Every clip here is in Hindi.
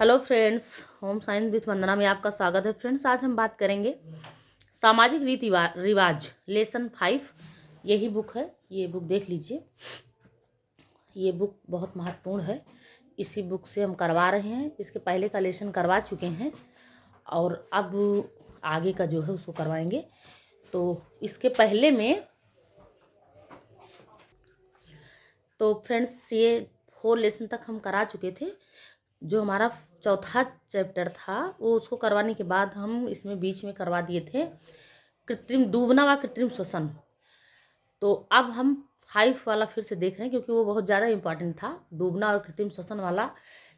Hello friends, home science with Vandana में आपका स्वागत है। फ्रेंड्स, आज हम बात करेंगे सामाजिक रीति रिवाज लेसन 5। यही बुक है, ये बुक देख लीजिए। ये बुक बहुत महत्वपूर्ण है। इसी बुक से हम करवा रहे हैं। इसके पहले का लेसन करवा चुके हैं और अब आगे का जो है उसको करवाएंगे। तो इसके पहले में तो फ्रेंड्स ये 4 लेसन तक हम करा चुके थे। जो हमारा चौथा चैप्टर था वो उसको करवाने के बाद हम इसमें बीच में करवा दिए थे कृत्रिम डूबना व कृत्रिम श्वसन। तो अब हम 5 वाला फिर से देख रहे हैं क्योंकि वो बहुत ज़्यादा इम्पॉर्टेंट था। डूबना और कृत्रिम श्वसन वाला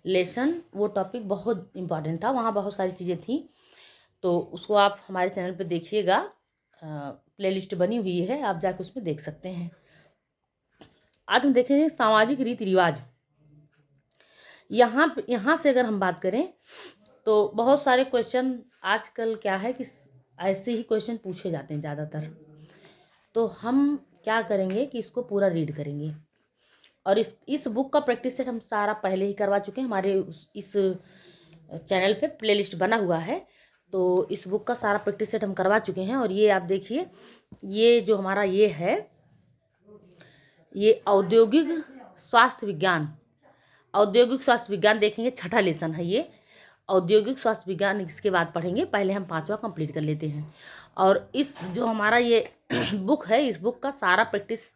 लेसन, वो टॉपिक बहुत इम्पॉर्टेंट था। वहाँ बहुत सारी चीज़ें थी, तो उसको आप हमारे चैनल पे देखिएगा। प्लेलिस्ट बनी हुई है, आप जाकर उसमें देख सकते हैं। आज हम देखेंगे सामाजिक रीति रिवाज। यहाँ से अगर हम बात करें तो बहुत सारे क्वेश्चन आजकल क्या है कि ऐसे ही क्वेश्चन पूछे जाते हैं ज़्यादातर। तो हम क्या करेंगे कि इसको पूरा रीड करेंगे और इस बुक का प्रैक्टिस सेट हम सारा पहले ही करवा चुके हैं। हमारे इस चैनल पे प्लेलिस्ट बना हुआ है, तो इस बुक का सारा प्रैक्टिस सेट हम करवा चुके हैं। और ये आप देखिए, ये जो हमारा ये है, ये औद्योगिक स्वास्थ्य विज्ञान देखेंगे। छठा लेसन है ये, औद्योगिक स्वास्थ्य विज्ञान। इसके बाद पढ़ेंगे। पहले हम 5वां कंप्लीट कर लेते हैं। और इस जो हमारा ये बुक है, इस बुक का सारा प्रैक्टिस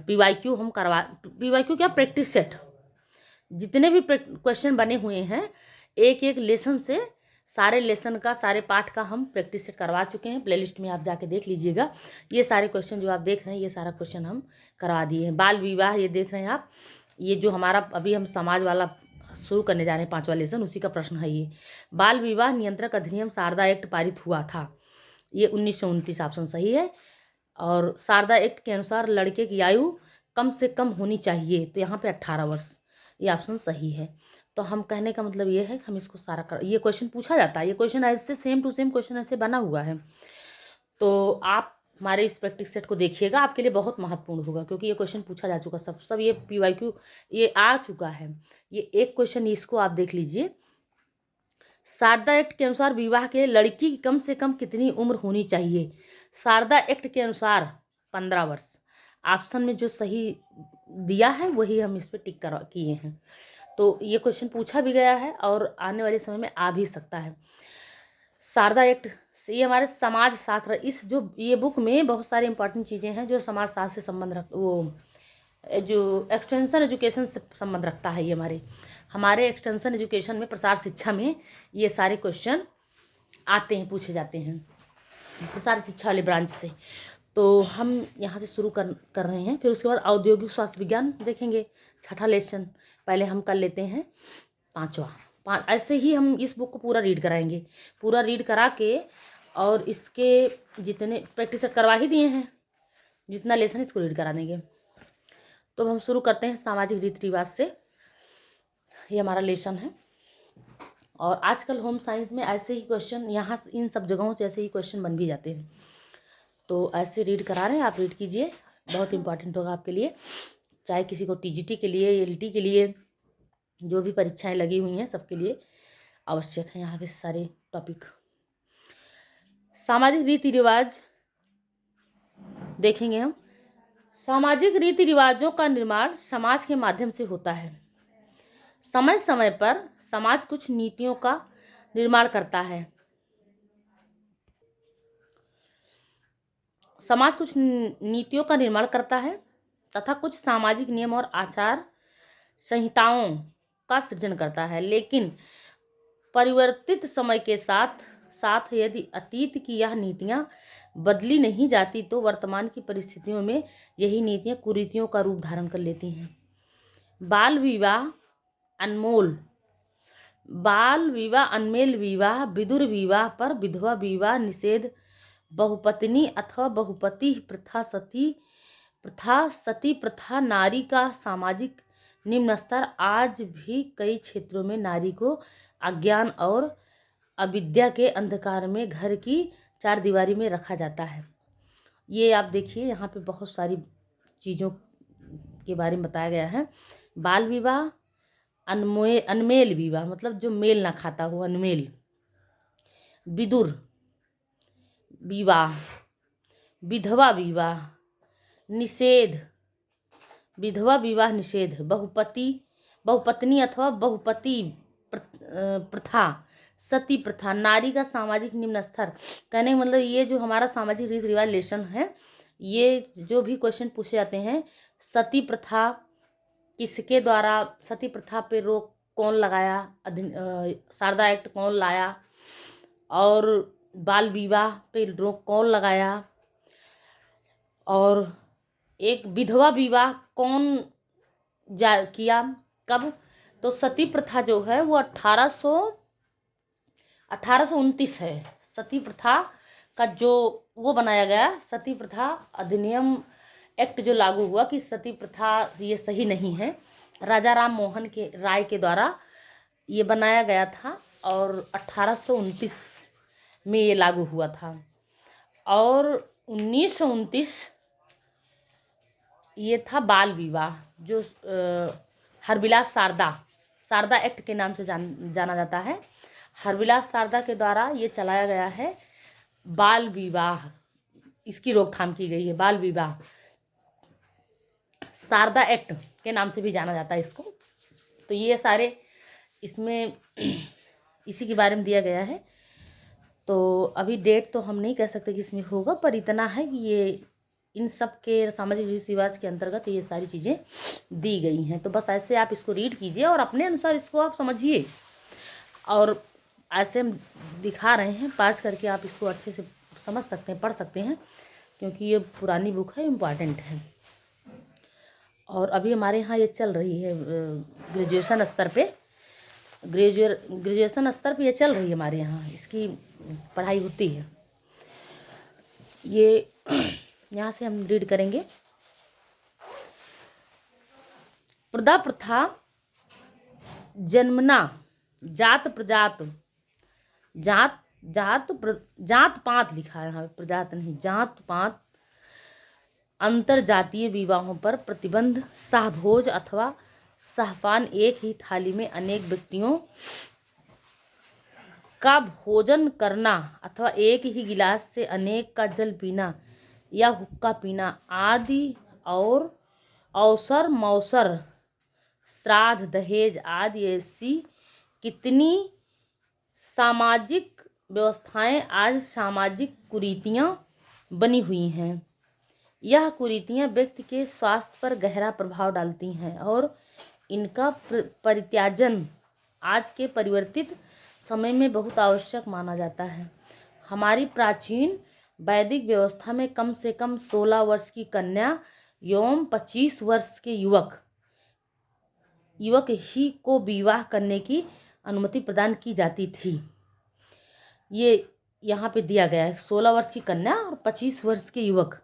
PYQ हम करवा, PYQ क्या, प्रैक्टिस सेट, जितने भी क्वेश्चन बने हुए हैं एक एक लेसन से, सारे लेसन का, सारे पाठ का हम प्रैक्टिस सेट करवा चुके हैं। प्लेलिस्ट में आप जाके देख लीजिएगा। ये सारे क्वेश्चन जो आप देख रहे हैं, ये सारा क्वेश्चन हम करवा दिए हैं। बाल विवाह ये देख रहे हैं आप, ये जो हमारा अभी हम समाज वाला शुरू करने जा रहे हैं 5वां लेसन, उसी का प्रश्न है ये। बाल विवाह नियंत्रक अधिनियम शारदा एक्ट पारित हुआ था, ये 1929 ऑप्शन सही है। और शारदा एक्ट के अनुसार लड़के की आयु कम से कम होनी चाहिए, तो यहाँ पे 18 वर्ष, ये ऑप्शन सही है। तो हम कहने का मतलब ये है कि हम इसको सारा कर, ये क्वेश्चन पूछा जाता है। ये क्वेश्चन ऐसे सेम टू सेम क्वेश्चन ऐसे बना हुआ है। तो आप हमारे इस प्रैक्टिस सेट को देखिएगा, आपके लिए बहुत महत्वपूर्ण होगा क्योंकि ये क्वेश्चन पूछा जा चुका, सब ये PYQ ये आ चुका है। ये एक क्वेश्चन, इसको आप देख लीजिए। शारदा एक्ट के अनुसार विवाह के लड़की की कम से कम कितनी उम्र होनी चाहिए? शारदा एक्ट के अनुसार 15 वर्ष। ऑप्शन में जो सही दिया है वही हम इस पर टिक कर किए हैं। तो ये क्वेश्चन पूछा भी गया है और आने वाले समय में आ भी सकता है। शारदा एक्ट से, ये हमारे समाज शास्त्र, इस जो ये बुक में बहुत सारी इंपॉर्टेंट चीज़ें हैं जो समाज शास्त्र से संबंध रख, वो जो एक्सटेंशन एजुकेशन से संबंध रखता है। ये हमारे एक्सटेंशन एजुकेशन में, प्रसार शिक्षा में ये सारे क्वेश्चन आते हैं, पूछे जाते हैं प्रसार शिक्षा वाले ब्रांच से। तो हम यहाँ से शुरू कर रहे हैं। फिर उसके बाद औद्योगिक स्वास्थ्य विज्ञान देखेंगे, छठा लेसन। पहले हम कर लेते हैं 5वां। ऐसे ही हम इस बुक को पूरा रीड कराएंगे। पूरा रीड करा के और इसके जितने प्रैक्टिस करवा ही दिए हैं, जितना लेसन इसको रीड करा देंगे। तो हम शुरू करते हैं सामाजिक रीति रिवाज से। ये हमारा लेसन है और आजकल होम साइंस में ऐसे ही क्वेश्चन, यहाँ इन सब जगहों से ऐसे ही क्वेश्चन बन भी जाते हैं। तो ऐसे रीड करा रहे हैं, आप रीड कीजिए, बहुत इंपॉर्टेंट होगा आपके लिए। चाहे किसी को TGT के लिए, LT के लिए, जो भी परीक्षाएं लगी हुई हैं सबके लिए आवश्यक है यहाँ के सारे टॉपिक। सामाजिक रीति रिवाज देखेंगे हम। सामाजिक रीति रिवाजों का निर्माण समाज के माध्यम से होता है। समय समय पर समाज कुछ नीतियों का निर्माण करता है। समाज कुछ नीतियों का निर्माण करता है तथा कुछ सामाजिक नियम और आचार संहिताओं का सृजन करता है। लेकिन परिवर्तित समय के साथ साथ यदि अतीत की यह नीतियां बदली नहीं जाती तो वर्तमान की परिस्थितियों में यही नीतियां कुरीतियों का रूप धारण कर लेती हैं। बाल विवाह अनमेल विवाह, विदुर विवाह पर विधवा विवाह निषेध, बहुपत्नी अथवा बहुपति प्रथा, सती प्रथा, नारी का सामाजिक निम्न स्तर, आज भी कई क्षेत्रों में नारी को अज्ञान और अविद्या के अंधकार में घर की चार दीवारी में रखा जाता है। ये आप देखिए, यहाँ पे बहुत सारी चीज़ों के बारे में बताया गया है। बाल विवाह अनमेल विवाह मतलब जो मेल ना खाता हो, अनमेल। विदुर विवाह, विधवा विवाह, निषेध, विधवा विवाह निषेध, बहुपत्नी अथवा बहुपति प्रथा, सती प्रथा, नारी का सामाजिक निम्न स्तर। कहने का मतलब ये जो हमारा सामाजिक रीति रिवाज लेसन है, ये जो भी क्वेश्चन पूछे जाते हैं, सती प्रथा किसके द्वारा, सती प्रथा पे रोक कौन लगाया, शारदा एक्ट कौन लाया, और बाल विवाह पे रोक कौन लगाया, और एक विधवा विवाह कौन किया, कब। तो सती प्रथा जो है वो 1829 है। सती प्रथा का जो वो बनाया गया, सती प्रथा अधिनियम एक्ट जो लागू हुआ कि सती प्रथा ये सही नहीं है, राजा राम मोहन के राय के द्वारा ये बनाया गया था, और 1829 में ये लागू हुआ था। और 1929 ये था बाल विवाह, जो हरविलास शारदा एक्ट के नाम से जाना जाता है। हरविलास शारदा के द्वारा ये चलाया गया है बाल विवाह, इसकी रोकथाम की गई है। बाल विवाह शारदा एक्ट के नाम से भी जाना जाता है इसको। तो ये सारे इसमें इसी के बारे में दिया गया है। तो अभी डेट तो हम नहीं कह सकते कि इसमें होगा, पर इतना है कि ये इन सब के सामाजिक रीति रिवाज के अंतर्गत ये सारी चीज़ें दी गई हैं। तो बस ऐसे आप इसको रीड कीजिए और अपने अनुसार इसको आप समझिए, और ऐसे हम दिखा रहे हैं, पास करके आप इसको अच्छे से समझ सकते हैं, पढ़ सकते हैं, क्योंकि ये पुरानी बुक है, इम्पॉर्टेंट है। और अभी हमारे यहाँ ये चल रही है ग्रेजुएशन स्तर पे, ग्रेजुएशन स्तर पे ये चल रही है हमारे यहाँ, इसकी पढ़ाई होती है। ये यहाँ से हम रीड करेंगे। प्रदा प्रथा जन्मना जात प्रजात, जात पात लिखा है यहाँ, प्रजात नहीं, जात पात, अंतर जातीय विवाहों पर प्रतिबंध, सहभोज अथवा सहपान, एक ही थाली में अनेक व्यक्तियों का भोजन करना अथवा एक ही गिलास से अनेक का जल पीना या हुक्का पीना आदि, और अवसर मौसर, श्राद्ध, दहेज आदि ऐसी कितनी सामाजिक व्यवस्थाएं आज सामाजिक कुरीतियां बनी हुई हैं। यह कुरीतियां व्यक्ति के स्वास्थ्य पर गहरा प्रभाव डालती हैं, और इनका परित्याजन आज के परिवर्तित समय में बहुत आवश्यक माना जाता है। हमारी प्राचीन वैदिक व्यवस्था में कम से कम 16 वर्ष की कन्या एवं 25 वर्ष के युवक ही को विवाह करने की अनुमति प्रदान की जाती थी। ये यहाँ पे दिया गया है, 16 वर्ष की कन्या और 25 वर्ष के युवक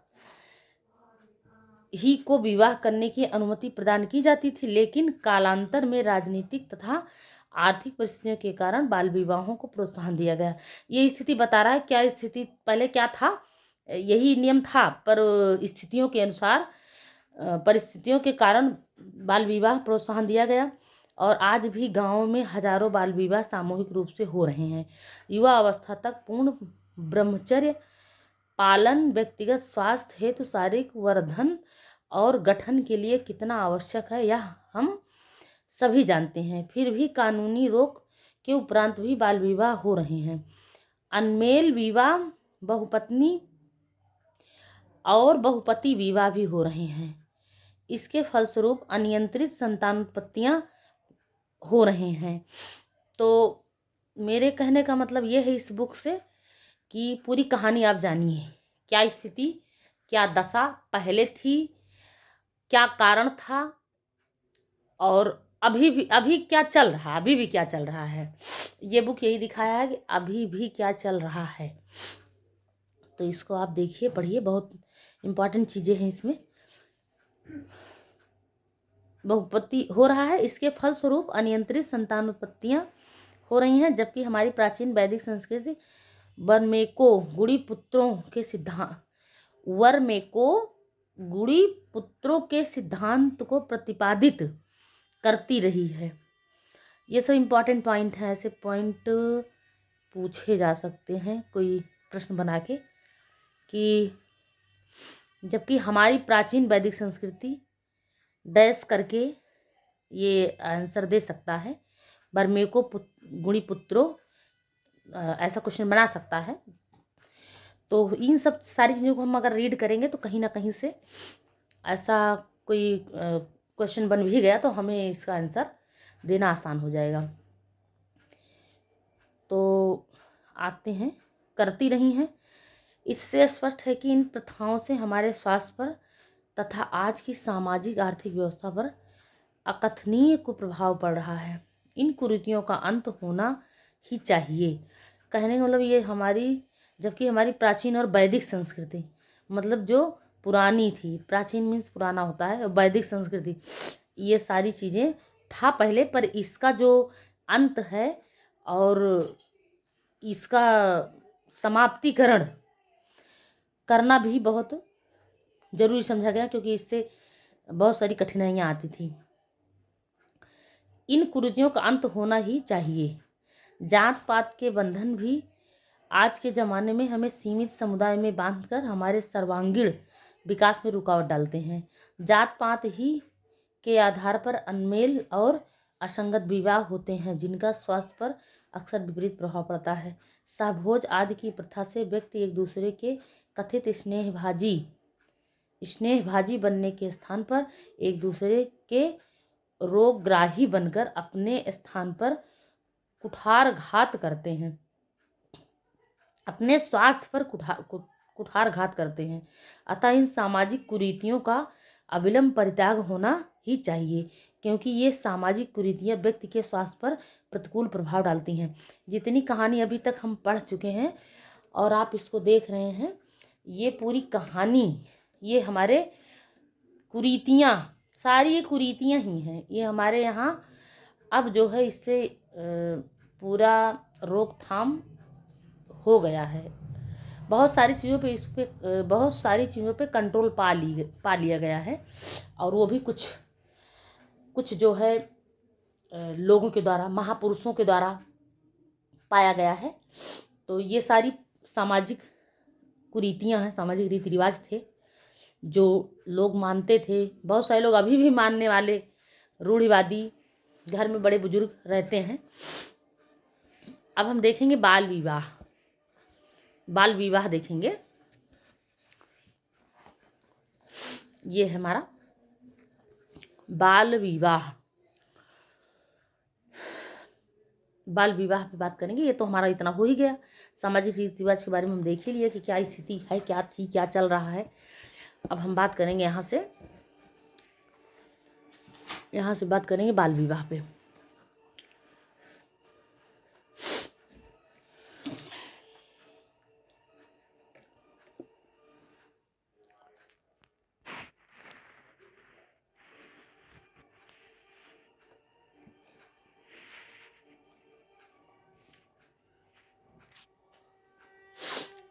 ही को विवाह करने की अनुमति प्रदान की जाती थी। लेकिन कालांतर में राजनीतिक तथा आर्थिक परिस्थितियों के कारण बाल विवाहों को प्रोत्साहन दिया गया। ये स्थिति बता रहा है क्या स्थिति पहले क्या था, यही नियम था, पर स्थितियों के अनुसार, परिस्थितियों के कारण बाल विवाह प्रोत्साहन दिया गया, और आज भी गांवों में हजारों बाल विवाह सामूहिक रूप से हो रहे हैं। युवा अवस्था तक पूर्ण ब्रह्मचर्य पालन व्यक्तिगत स्वास्थ्य हेतु शारीरिक वर्धन और गठन के लिए कितना आवश्यक है, यह हम सभी जानते हैं। फिर भी कानूनी रोक के उपरांत भी बाल विवाह हो रहे हैं। अनमेल विवाह, बहुपत्नी और बहुपति विवाह भी हो रहे हैं। इसके फलस्वरूप अनियंत्रित संतानोत्पत्तियां हो रहे हैं। तो मेरे कहने का मतलब ये है इस बुक से कि पूरी कहानी आप जानिए, क्या स्थिति, क्या दशा पहले थी, क्या कारण था, और अभी क्या चल रहा है, अभी भी क्या चल रहा है। ये बुक यही दिखाया है कि अभी भी क्या चल रहा है। तो इसको आप देखिए, पढ़िए, बहुत इम्पॉर्टेंट चीज़ें हैं इसमें। बहुपत्ति हो रहा है, इसके फलस्वरूप अनियंत्रित संतानोत्पत्तियां हो रही हैं, जबकि हमारी प्राचीन वैदिक संस्कृति वर्मेको गुड़ी पुत्रों के सिद्धांत को प्रतिपादित करती रही है। ये सब इम्पॉर्टेंट पॉइंट हैं, ऐसे पॉइंट पूछे जा सकते हैं कोई प्रश्न बना के कि जबकि हमारी प्राचीन वैदिक संस्कृति डैश करके ये आंसर दे सकता है, बर्मेको गुणी पुत्रो ऐसा क्वेश्चन बना सकता है। तो इन सब सारी चीज़ों को हम अगर रीड करेंगे तो कहीं ना कहीं से ऐसा कोई क्वेश्चन बन भी गया तो हमें इसका आंसर देना आसान हो जाएगा। तो आते हैं, करती रही हैं। इससे स्पष्ट है कि इन प्रथाओं से हमारे स्वास्थ्य पर तथा आज की सामाजिक आर्थिक व्यवस्था पर अकथनीय कुप्रभाव पड़ रहा है। इन कुरीतियों का अंत होना ही चाहिए। कहने का मतलब ये हमारी, जबकि हमारी प्राचीन और वैदिक संस्कृति, मतलब जो पुरानी थी, प्राचीन मीन्स पुराना होता है, वैदिक संस्कृति, ये सारी चीज़ें था पहले, पर इसका जो अंत है और इसका समाप्तिकरण करना भी बहुत जरूरी समझा गया, क्योंकि इससे बहुत सारी कठिनाइयाँ आती थी। इन कुरीतियों का अंत होना ही चाहिए। जात पात के बंधन भी आज के ज़माने में हमें सीमित समुदाय में बांधकर हमारे सर्वांगीण विकास में रुकावट डालते हैं। जात पात ही के आधार पर अनमेल और असंगत विवाह होते हैं, जिनका स्वास्थ्य पर अक्सर विपरीत प्रभाव पड़ता है। सहभोज आदि की प्रथा से व्यक्ति एक दूसरे के कथित स्नेहभाजी बनने के स्थान पर एक दूसरे के रोगग्राही बनकर अपने स्थान पर कुठारघात करते हैं, अपने स्वास्थ्य पर कुठारघात करते हैं। अतः इन सामाजिक कुरीतियों का अविलंब परित्याग होना ही चाहिए, क्योंकि ये सामाजिक कुरीतियां व्यक्ति के स्वास्थ्य पर प्रतिकूल प्रभाव डालती हैं। जितनी कहानी अभी तक हम पढ़ चुके हैं और आप इसको देख रहे हैं, ये पूरी कहानी, ये हमारे कुरीतियां, सारी ये कुरीतियां ही हैं। ये हमारे यहाँ अब जो है इस पे पूरा रोकथाम हो गया है। बहुत सारी चीज़ों पे कंट्रोल पा लिया गया है, और वो भी कुछ जो है लोगों के द्वारा, महापुरुषों के द्वारा पाया गया है। तो ये सारी सामाजिक कुरीतियां हैं, सामाजिक रीति रिवाज थे जो लोग मानते थे। बहुत सारे लोग अभी भी मानने वाले रूढ़िवादी घर में बड़े बुजुर्ग रहते हैं। अब हम देखेंगे बाल विवाह। बाल विवाह देखेंगे, ये है हमारा बाल विवाह। बाल विवाह पे बात करेंगे। ये तो हमारा इतना हो ही गया, सामाजिक रीति रिवाज के बारे में हम देख ही लिए कि क्या स्थिति है, क्या थी, क्या चल रहा है। अब हम बात करेंगे यहाँ से बात करेंगे बाल विवाह पे।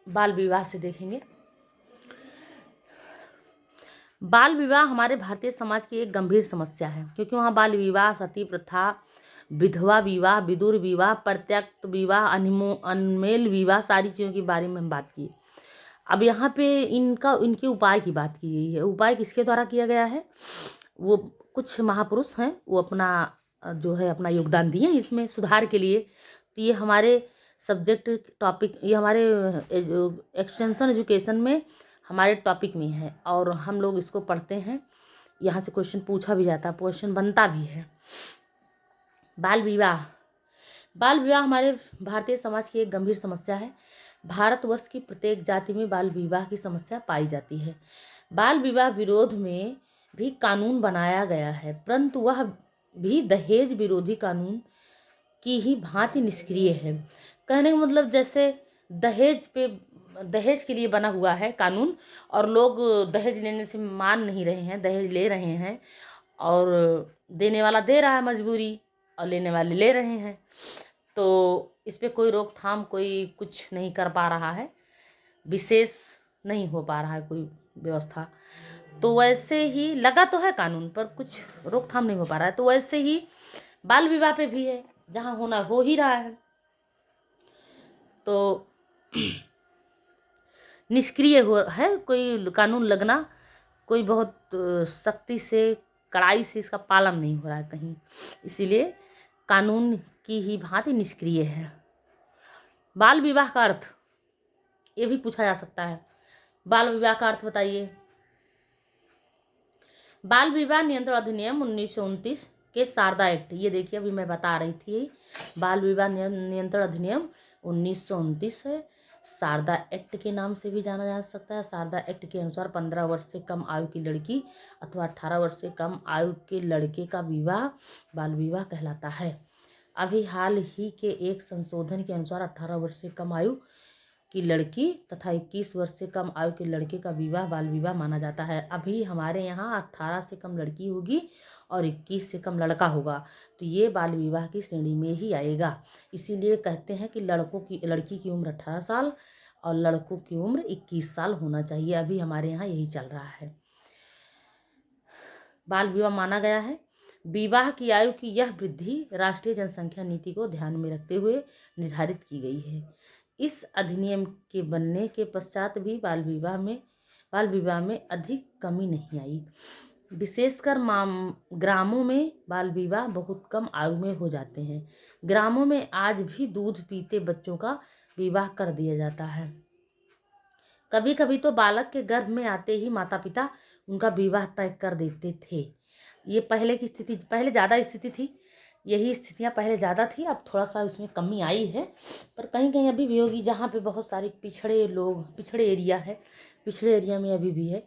बाल विवाह से देखेंगे। बाल विवाह हमारे भारतीय समाज की एक गंभीर समस्या है, क्योंकि वहाँ बाल विवाह, सती प्रथा, विधवा विवाह, विदुर विवाह, प्रत्यक्त विवाह, अनमेल विवाह, सारी चीज़ों के बारे में हम बात की। अब यहाँ पे इनके उपाय की बात की गई है। उपाय किसके द्वारा किया गया है? वो कुछ महापुरुष हैं, वो अपना योगदान दिए इसमें सुधार के लिए। तो ये हमारे सब्जेक्ट टॉपिक, ये हमारे एक्सटेंशन एजुकेशन में हमारे टॉपिक में है, और हम लोग इसको पढ़ते हैं। यहाँ से क्वेश्चन पूछा भी जाता है, क्वेश्चन बनता भी है। बाल विवाह हमारे भारतीय समाज की एक गंभीर समस्या है। भारतवर्ष की प्रत्येक जाति में बाल विवाह की समस्या पाई जाती है। बाल विवाह विरोध में भी कानून बनाया गया है, परंतु वह भी दहेज विरोधी कानून की ही भांति निष्क्रिय है। कहने का मतलब जैसे दहेज के लिए बना हुआ है कानून, और लोग दहेज लेने से मान नहीं रहे हैं, दहेज ले रहे हैं, और देने वाला दे रहा है मजबूरी, और लेने वाले ले रहे हैं। तो इस पे कोई रोकथाम, कोई कुछ नहीं कर पा रहा है, विशेष नहीं हो पा रहा है कोई व्यवस्था। तो वैसे ही लगा तो है कानून, पर कुछ रोकथाम नहीं हो पा रहा है। तो वैसे ही बाल विवाह पे भी है, जहाँ होना हो ही रहा है। तो निष्क्रिय हो है, कोई कानून लगना, कोई बहुत सख्ती से, कड़ाई से इसका पालन नहीं हो रहा है कहीं, इसीलिए कानून की ही भांति निष्क्रिय है। बाल विवाह का अर्थ ये भी पूछा जा सकता है। बाल विवाह का अर्थ बताइए। बाल विवाह नियंत्रण अधिनियम 1929 के शारदा एक्ट, ये देखिए अभी मैं बता रही थी, बाल विवाह नियंत्रण अधिनियम 1929 है। शारदा एक्ट के नाम से भी जाना जा सकता है। शारदा एक्ट के अनुसार 15 वर्ष से कम आयु की लड़की अथवा 18 वर्ष से कम आयु के लड़के का विवाह बाल विवाह कहलाता है। अभी हाल ही के एक संशोधन के अनुसार 18 वर्ष से कम आयु की लड़की तथा 21 वर्ष से कम आयु के लड़के का विवाह बाल विवाह माना जाता है। अभी हमारे यहाँ 18 से कम लड़की होगी और 21 से कम लड़का होगा, तो ये बाल विवाह की श्रेणी में ही आएगा। इसीलिए कहते हैं कि लड़की की उम्र 18 साल और लड़कों की उम्र 21 साल होना चाहिए। अभी हमारे यहाँ यही चल रहा है। बाल विवाह माना गया है। विवाह की आयु की यह वृद्धि राष्ट्रीय जनसंख्या नीति को ध्यान में रखते हुए निर्धारित की गई है। इस अधिनियम के बनने के पश्चात भी बाल विवाह में अधिक कमी नहीं आई। विशेषकर ग्रामों में बाल विवाह बहुत कम आयु में हो जाते हैं। ग्रामों में आज भी दूध पीते बच्चों का विवाह कर दिया जाता है। कभी कभी तो बालक के गर्भ में आते ही माता पिता उनका विवाह तय कर देते थे। ये पहले की स्थिति, पहले ज़्यादा स्थिति थी, यही स्थितियाँ पहले ज़्यादा थी। अब थोड़ा सा इसमें कमी आई है, पर कहीं कहीं अभी भी होगी, जहाँ पे बहुत सारे पिछड़े एरिया है, पिछड़े एरिया में अभी भी है।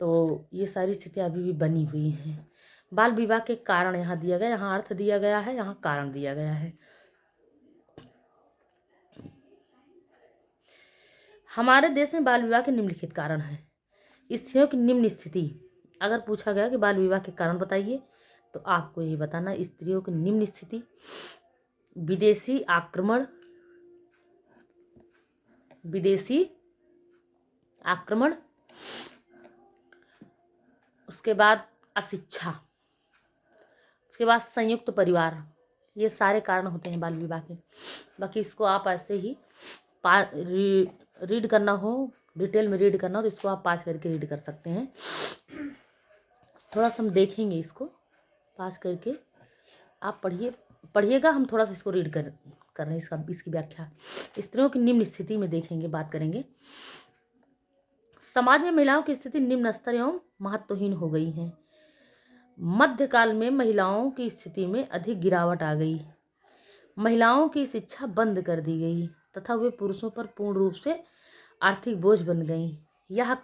तो ये सारी स्थितियाँ अभी भी बनी हुई हैं। बाल विवाह के कारण यहाँ दिया गया, यहाँ अर्थ दिया गया है, यहाँ कारण दिया गया है। हमारे देश में बाल विवाह के निम्नलिखित कारण हैं। स्त्रियों की निम्न स्थिति, अगर पूछा गया कि बाल विवाह के कारण बताइए, तो आपको ये बताना, स्त्रियों की निम्न स्थिति, विदेशी आक्रमण, उसके बाद अशिक्षा, उसके बाद संयुक्त परिवार, ये सारे कारण होते हैं बाल विवाह के। बाकी इसको आप ऐसे ही रीड करना हो, डिटेल में रीड करना हो, तो इसको आप पास करके रीड कर सकते हैं। थोड़ा सा हम देखेंगे, इसको पास करके आप पढ़िएगा, हम थोड़ा सा इसको रीड कर रहे हैं, इसकी व्याख्या स्त्रियों की निम्न स्थिति में देखेंगे, बात करेंगे। समाज में महिलाओं की स्थिति निम्न स्तर एवं महत्वहीन हो गई है। मध्यकाल में महिलाओं की स्थिति में अधिक गिरावट आ गई। महिलाओं की शिक्षा बंद कर दी गई तथा वे पुरुषों पर पूर्ण रूप से आर्थिक बोझ बन गई। यह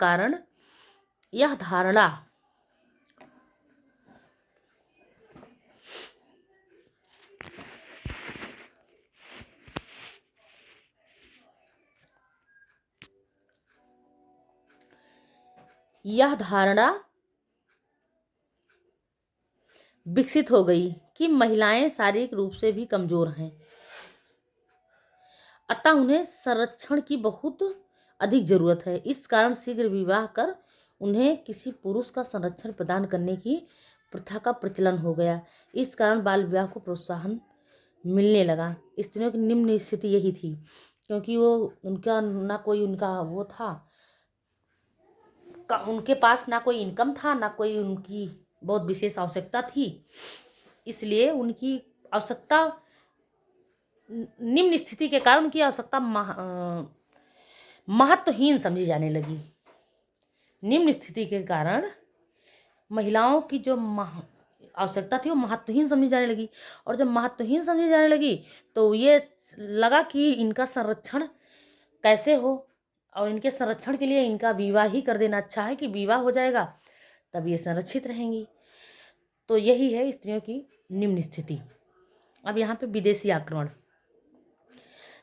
धारणा विकसित हो गई कि महिलाएं शारीरिक रूप से भी कमजोर हैं, अतः उन्हें संरक्षण की बहुत अधिक जरूरत है। इस कारण शीघ्र विवाह कर उन्हें किसी पुरुष का संरक्षण प्रदान करने की प्रथा का प्रचलन हो गया। इस कारण बाल विवाह को प्रोत्साहन मिलने लगा। स्त्रियों की निम्न स्थिति यही थी, क्योंकि उनका ना कोई उनका वो था, उनके पास ना कोई इनकम था, ना कोई उनकी बहुत विशेष आवश्यकता थी, इसलिए उनकी आवश्यकता, निम्न स्थिति के कारण उनकी आवश्यकता महत्वहीन समझी जाने लगी। निम्न स्थिति के कारण महिलाओं की जो आवश्यकता थी वो महत्वहीन समझी जाने लगी, और जब महत्वहीन समझी जाने लगी तो ये लगा कि इनका संरक्षण कैसे हो, और इनके संरक्षण के लिए इनका विवाह ही कर देना अच्छा है, कि विवाह हो जाएगा तब ये संरक्षित रहेंगी। तो यही है स्त्रियों की निम्न स्थिति। अब यहाँ पे विदेशी आक्रमण।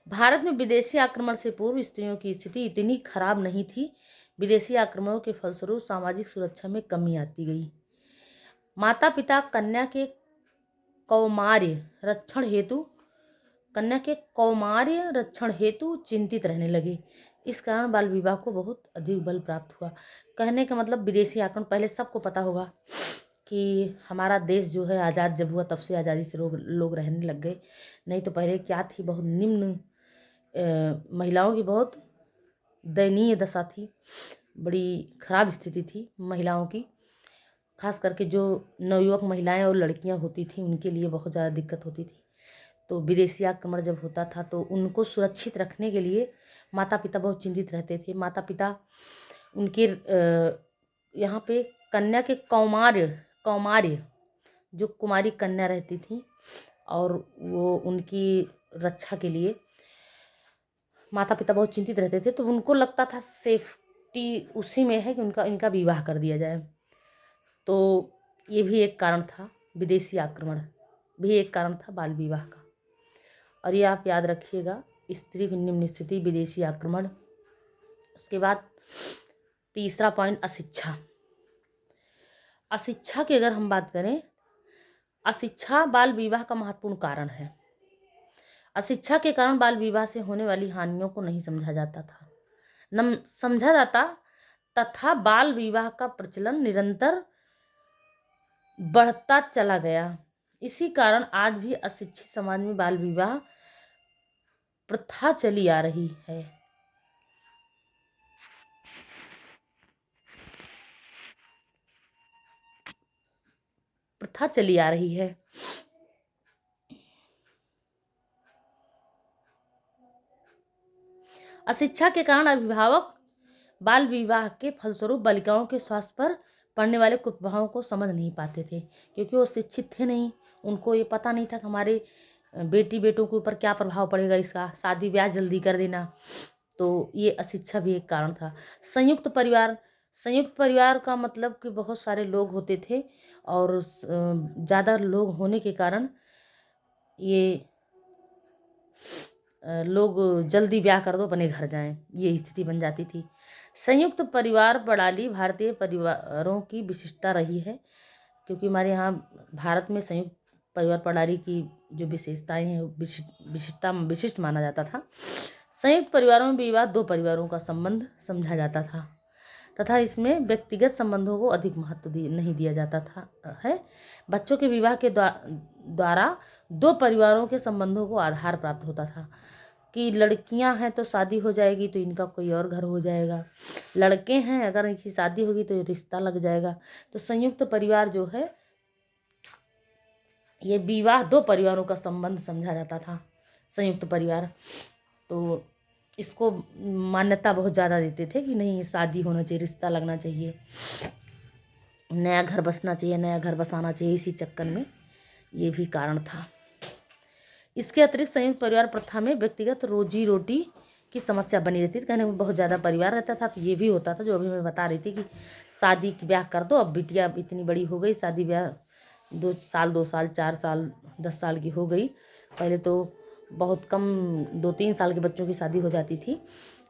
भारत में विदेशी आक्रमण से पूर्व स्त्रियों की स्थिति इतनी खराब नहीं थी। विदेशी आक्रमणों के फलस्वरूप सामाजिक सुरक्षा में कमी आती गई। माता पिता कन्या के कौमार्य रक्षण हेतु चिंतित रहने लगे। इस कारण बाल विवाह को बहुत अधिक बल प्राप्त हुआ। कहने का मतलब विदेशी आक्रमण, पहले सबको पता होगा कि हमारा देश जो है आज़ाद जब हुआ तब से आज़ादी से लोग रहने लग गए। नहीं तो पहले क्या थी, बहुत निम्न महिलाओं की बहुत दयनीय दशा थी, बड़ी खराब स्थिति थी महिलाओं की। खास करके जो नवयुवक महिलाएं और लड़कियां होती थी उनके लिए बहुत ज़्यादा दिक्कत होती थी। तो विदेशी आक्रमण जब होता था तो उनको सुरक्षित रखने के लिए माता पिता बहुत चिंतित रहते थे। माता पिता उनके यहाँ पे कन्या के कौमार्य जो कुमारी कन्या रहती थी और वो उनकी रक्षा के लिए माता पिता बहुत चिंतित रहते थे। तो उनको लगता था सेफ्टी उसी में है कि इनका विवाह कर दिया जाए। तो ये भी एक कारण था, विदेशी आक्रमण भी एक कारण था बाल विवाह का। और ये आप याद रखिएगा, स्त्री की निम्न स्थिति, विदेशी आक्रमण। उसके बाद तीसरा पॉइंट, अशिक्षा। अशिक्षा की अगर हम बात करें, अशिक्षा बाल विवाह का महत्वपूर्ण कारण है। अशिक्षा के कारण बाल विवाह से होने वाली हानियों को नहीं समझा जाता था, न समझा जाता तथा बाल विवाह का प्रचलन निरंतर बढ़ता चला गया। इसी कारण आज भी अशिक्षित समाज में बाल विवाह प्रथा चली आ रही है। अशिक्षा के कारण अभिभावक बाल विवाह के फलस्वरूप बालिकाओं के स्वास्थ्य पर पड़ने वाले कुप्रभावों को समझ नहीं पाते थे, क्योंकि वो शिक्षित थे नहीं। उनको ये पता नहीं था कि हमारे बेटी बेटों के ऊपर क्या प्रभाव पड़ेगा इसका, शादी ब्याह जल्दी कर देना। तो ये अशिक्षा भी एक कारण था। संयुक्त परिवार का मतलब कि बहुत सारे लोग होते थे और ज़्यादा लोग होने के कारण ये लोग जल्दी ब्याह कर दो अपने घर जाएं, ये स्थिति बन जाती थी। संयुक्त परिवार प्रणाली भारतीय परिवारों की विशिष्टता रही है, क्योंकि हमारे यहाँ भारत में संयुक्त परिवार प्रणाली की जो विशेषताएं हैं विशिष्ट माना जाता था। संयुक्त परिवारों में विवाह दो परिवारों का संबंध समझा जाता था तथा इसमें व्यक्तिगत संबंधों को अधिक महत्व नहीं दिया जाता था है। बच्चों के विवाह के द्वारा दो परिवारों के संबंधों को आधार प्राप्त होता था कि लड़कियां हैं तो शादी हो जाएगी तो इनका कोई और घर हो जाएगा, लड़के हैं अगर इनकी शादी होगी तो रिश्ता लग जाएगा। तो संयुक्त परिवार जो है, ये विवाह दो परिवारों का संबंध समझा जाता था, संयुक्त परिवार। तो इसको मान्यता बहुत ज़्यादा देते थे कि नहीं, शादी होना चाहिए, रिश्ता लगना चाहिए, नया घर बसना चाहिए, नया घर बसाना चाहिए। इसी चक्कर में ये भी कारण था। इसके अतिरिक्त संयुक्त परिवार प्रथा में व्यक्तिगत रोजी रोटी की समस्या बनी रहती थी। कहने में बहुत ज़्यादा परिवार रहता था तो ये भी होता था, जो अभी मैं बता रही थी कि शादी की ब्याह कर दो, अब बिटिया इतनी बड़ी हो गई, शादी ब्याह 2 साल 4 साल 10 साल की हो गई। पहले तो बहुत कम 2-3 साल के बच्चों की शादी हो जाती थी,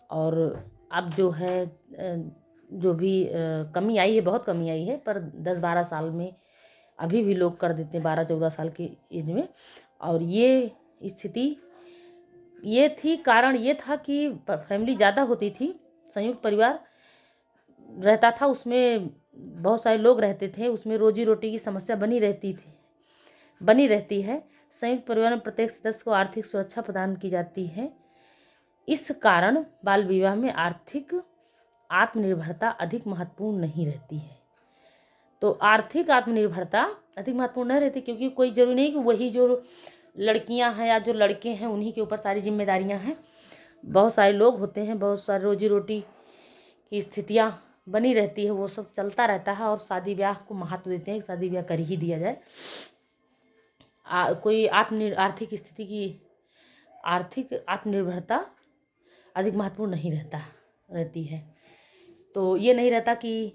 और अब जो है जो भी कमी आई है, बहुत कमी आई है, पर 10-12 साल में अभी भी लोग कर देते हैं, 12-14 साल की एज में। और ये स्थिति ये थी, कारण ये था कि फैमिली ज़्यादा होती थी, संयुक्त परिवार रहता था, उसमें बहुत सारे लोग रहते थे, उसमें रोजी रोटी की समस्या बनी रहती है। संयुक्त परिवार में प्रत्येक सदस्य को आर्थिक सुरक्षा प्रदान की जाती है। इस कारण बाल विवाह में आर्थिक आत्मनिर्भरता अधिक महत्वपूर्ण नहीं रहती है। तो आर्थिक आत्मनिर्भरता अधिक महत्वपूर्ण नहीं रहती, क्योंकि कोई जरूरी नहीं कि वही जो लड़कियां हैं या जो लड़के हैं उन्हीं के ऊपर सारी जिम्मेदारियां हैं। बहुत सारे लोग होते हैं, बहुत सारे रोजी रोटी की स्थितियां बनी रहती है, वो सब चलता रहता है और शादी ब्याह को महत्व देते हैं, शादी ब्याह कर ही दिया जाए। कोई आर्थिक स्थिति की आर्थिक आत्मनिर्भरता अधिक महत्वपूर्ण नहीं रहती है। तो ये नहीं रहता कि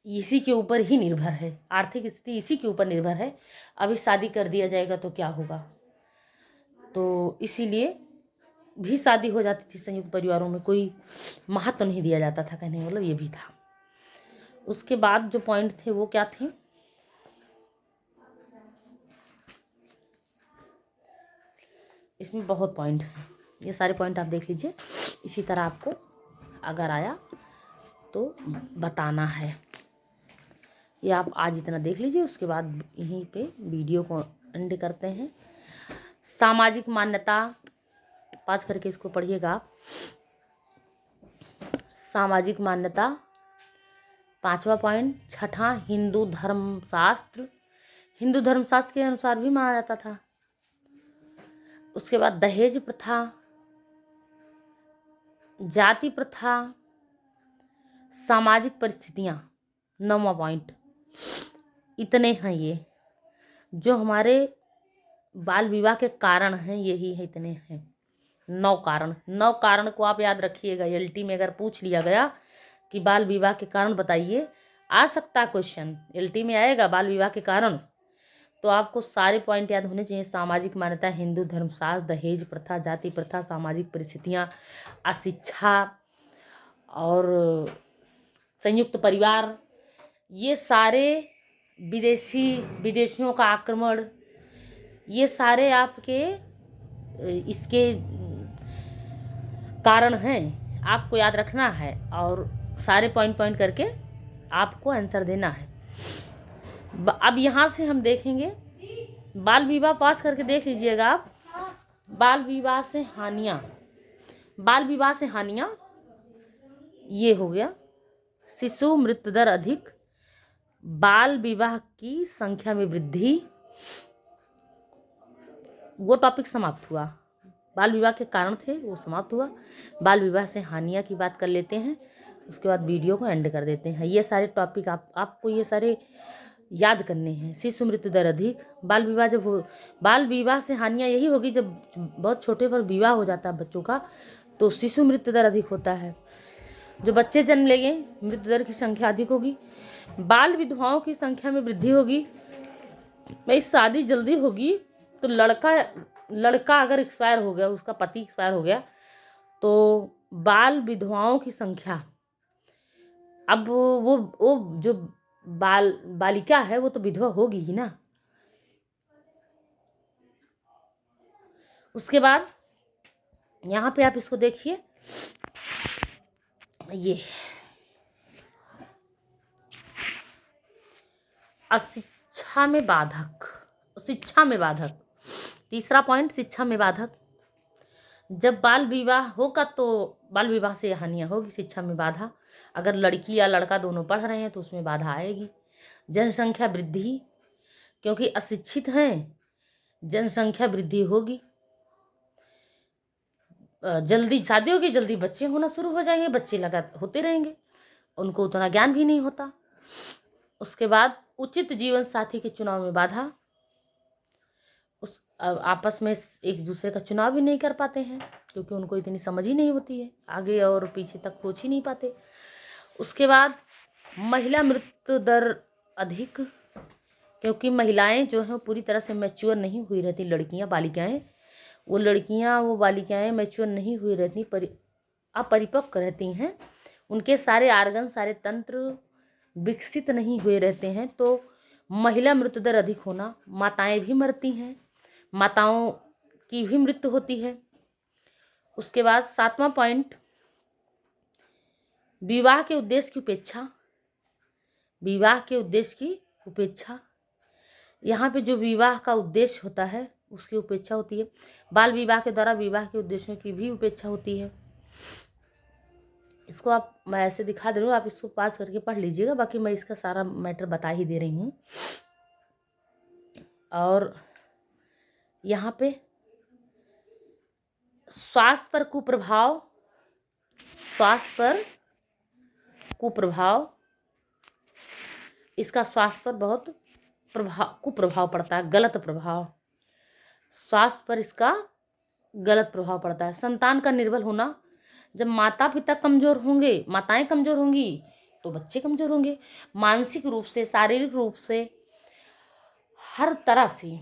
इसी के ऊपर ही निर्भर है, आर्थिक स्थिति इसी के ऊपर निर्भर है, अभी शादी कर दिया जाएगा तो क्या होगा। तो इसीलिए भी शादी हो जाती थी संयुक्त परिवारों में, कोई महत्व नहीं दिया जाता था, कहने का मतलब ये भी था। उसके बाद जो पॉइंट थे वो क्या थे, इसमें बहुत पॉइंट हैं, ये सारे पॉइंट आप देख लीजिए। इसी तरह आपको अगर आया तो बताना है। ये आप आज इतना देख लीजिए, उसके बाद यहीं पे वीडियो को एंड करते हैं। सामाजिक मान्यता, पाँच करके इसको पढ़िएगा आप। सामाजिक मान्यता, पांचवा पॉइंट। छठा, हिंदू धर्मशास्त्र, हिंदू धर्मशास्त्र के अनुसार भी माना जाता था। उसके बाद दहेज प्रथा, जाति प्रथा, सामाजिक परिस्थितियां, नौवां पॉइंट। इतने हैं ये जो हमारे बाल विवाह के कारण हैं, यही है, इतने हैं 9 कारण। 9 कारण को आप याद रखिएगा। एलटी में अगर पूछ लिया गया कि बाल विवाह के कारण बताइए, आ सकता है क्वेश्चन, एलटी में आएगा बाल विवाह के कारण, तो आपको सारे पॉइंट याद होने चाहिए। सामाजिक मान्यता, हिंदू धर्मशास्त्र, दहेज प्रथा, जाति प्रथा, सामाजिक परिस्थितियां, अशिक्षा और संयुक्त परिवार, ये सारे विदेशियों का आक्रमण, ये सारे आपके इसके कारण हैं, आपको याद रखना है और सारे पॉइंट पॉइंट करके आपको आंसर देना है। अब यहाँ से हम देखेंगे बाल विवाह, पास करके देख लीजिएगा आप। बाल विवाह से हानियाँ, बाल विवाह से हानियाँ ये हो गया। शिशु मृत्यु दर अधिक, बाल विवाह की संख्या में वृद्धि, वो टॉपिक समाप्त हुआ। बाल विवाह के कारण थे वो समाप्त हुआ। बाल विवाह से हानियाँ की बात कर लेते हैं, उसके बाद वीडियो को एंड कर देते हैं। ये सारे टॉपिक आपको ये सारे याद करने हैं। शिशु मृत्यु दर अधिक, बाल विवाह जब हो, बाल विवाह से हानियाँ यही होगी जब बहुत छोटे पर विवाह हो जाता है बच्चों का, तो शिशु मृत्यु दर अधिक होता है। जो बच्चे जन्म लेंगे मृत्यु दर की संख्या अधिक होगी। बाल विधवाओं की संख्या में वृद्धि होगी। भाई शादी जल्दी होगी तो लड़का अगर एक्सपायर हो गया, उसका पति एक्सपायर हो गया, तो बाल विधवाओं की संख्या, अब वो जो बालिका है वो तो विधवा होगी ही ना। उसके बाद यहाँ पे आप इसको देखिए, ये अशिक्षा में बाधक, शिक्षा में बाधक, तीसरा पॉइंट, शिक्षा में बाधक। जब बाल विवाह होगा तो बाल विवाह से हानियाँ होगी, शिक्षा में बाधा। अगर लड़की या लड़का दोनों पढ़ रहे हैं तो उसमें बाधा आएगी। जनसंख्या वृद्धि, क्योंकि अशिक्षित हैं, जनसंख्या वृद्धि होगी। जल्दी शादी होगी, जल्दी बच्चे होना शुरू हो जाएंगे, बच्चे लगा होते रहेंगे, उनको उतना ज्ञान भी नहीं होता। उसके बाद उचित जीवन साथी के चुनाव में बाधा, आपस में एक दूसरे का चुनाव भी नहीं कर पाते हैं क्योंकि उनको इतनी समझ ही नहीं होती है, आगे और पीछे तक सोच ही नहीं पाते। उसके बाद महिला मृत्यु दर अधिक, क्योंकि महिलाएं जो हैं पूरी तरह से मैच्योर नहीं हुई रहती, लड़कियां बालिकाएं मैच्योर नहीं हुई रहती, अपरिपक्व रहती हैं, उनके सारे आर्गन, सारे तंत्र विकसित नहीं हुए रहते हैं, तो महिला मृत्यु दर अधिक होना। माताएं भी मरती हैं, माताओं की भी मृत्यु होती है। उसके बाद सातवां पॉइंट, विवाह के उद्देश्य की उपेक्षा, विवाह के उद्देश्य की उपेक्षा। यहाँ पे जो विवाह का उद्देश्य होता है उसकी उपेक्षा होती है। बाल विवाह के द्वारा विवाह के उद्देश्यों की भी उपेक्षा होती है। इसको मैं ऐसे दिखा दे रही हूँ, आप इसको पास करके पढ़ लीजिएगा, बाकी मैं इसका सारा मैटर बता ही दे रही हूँ। और यहाँ पे स्वास्थ्य पर कुप्रभाव, इसका स्वास्थ्य पर बहुत कुप्रभाव पड़ता है, गलत प्रभाव, स्वास्थ्य पर इसका गलत प्रभाव पड़ता है। संतान का निर्बल होना, जब माता पिता कमजोर होंगे, माताएं कमजोर होंगी तो बच्चे कमजोर होंगे, मानसिक रूप से, शारीरिक रूप से, हर तरह से,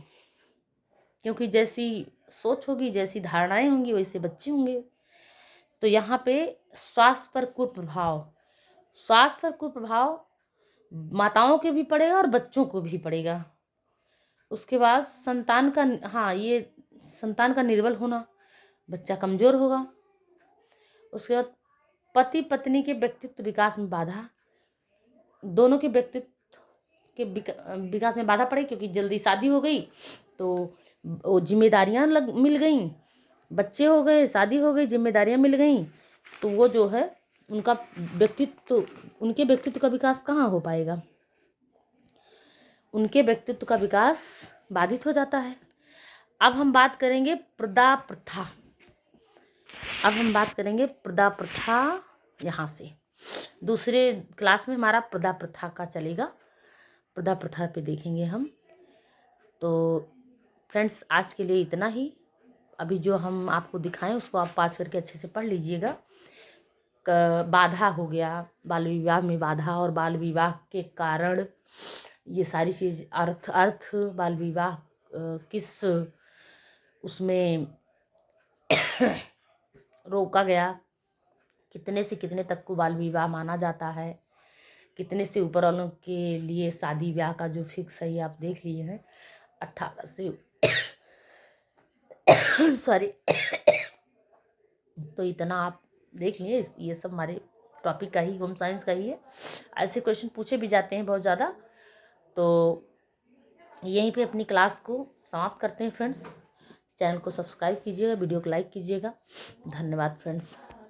क्योंकि जैसी सोच होगी, जैसी धारणाएं होंगी, वैसे बच्चे होंगे। तो यहाँ पे स्वास्थ्य पर कुप्रभाव माताओं के भी पड़ेगा और बच्चों को भी पड़ेगा। उसके बाद संतान का निर्बल होना, बच्चा कमजोर होगा। उसके बाद पति पत्नी के व्यक्तित्व विकास में बाधा, दोनों के व्यक्तित्व के विकास में बाधा पड़े, क्योंकि जल्दी शादी हो गई तो वो जिम्मेदारियाँ मिल गई, बच्चे हो गए, शादी हो गई, जिम्मेदारियाँ मिल गई, तो वो जो है उनके व्यक्तित्व का विकास कहाँ हो पाएगा, उनके व्यक्तित्व का विकास बाधित हो जाता है। अब हम बात करेंगे प्रदा प्रथा। यहाँ से दूसरे क्लास में हमारा प्रदा प्रथा का चलेगा, प्रदा प्रथा पे देखेंगे हम। तो फ्रेंड्स आज के लिए इतना ही। अभी जो हम आपको दिखाएं उसको आप पास करके अच्छे से पढ़ लीजिएगा। बाधा हो गया, बाल विवाह में बाधा और बाल विवाह के कारण, ये सारी चीज अर्थ बाल विवाह किस उसमें रोका गया, कितने से कितने तक को बाल विवाह माना जाता है, कितने से ऊपर वालों के लिए शादी ब्याह का जो फिक्स है ये आप देख लिए हैं 18 से सॉरी तो इतना आप देख लिए। ये सब हमारे टॉपिक का ही, होम साइंस का ही है। ऐसे क्वेश्चन पूछे भी जाते हैं बहुत ज़्यादा। तो यहीं पे अपनी क्लास को समाप्त करते हैं फ्रेंड्स। चैनल को सब्सक्राइब कीजिएगा, वीडियो को लाइक कीजिएगा। धन्यवाद फ्रेंड्स।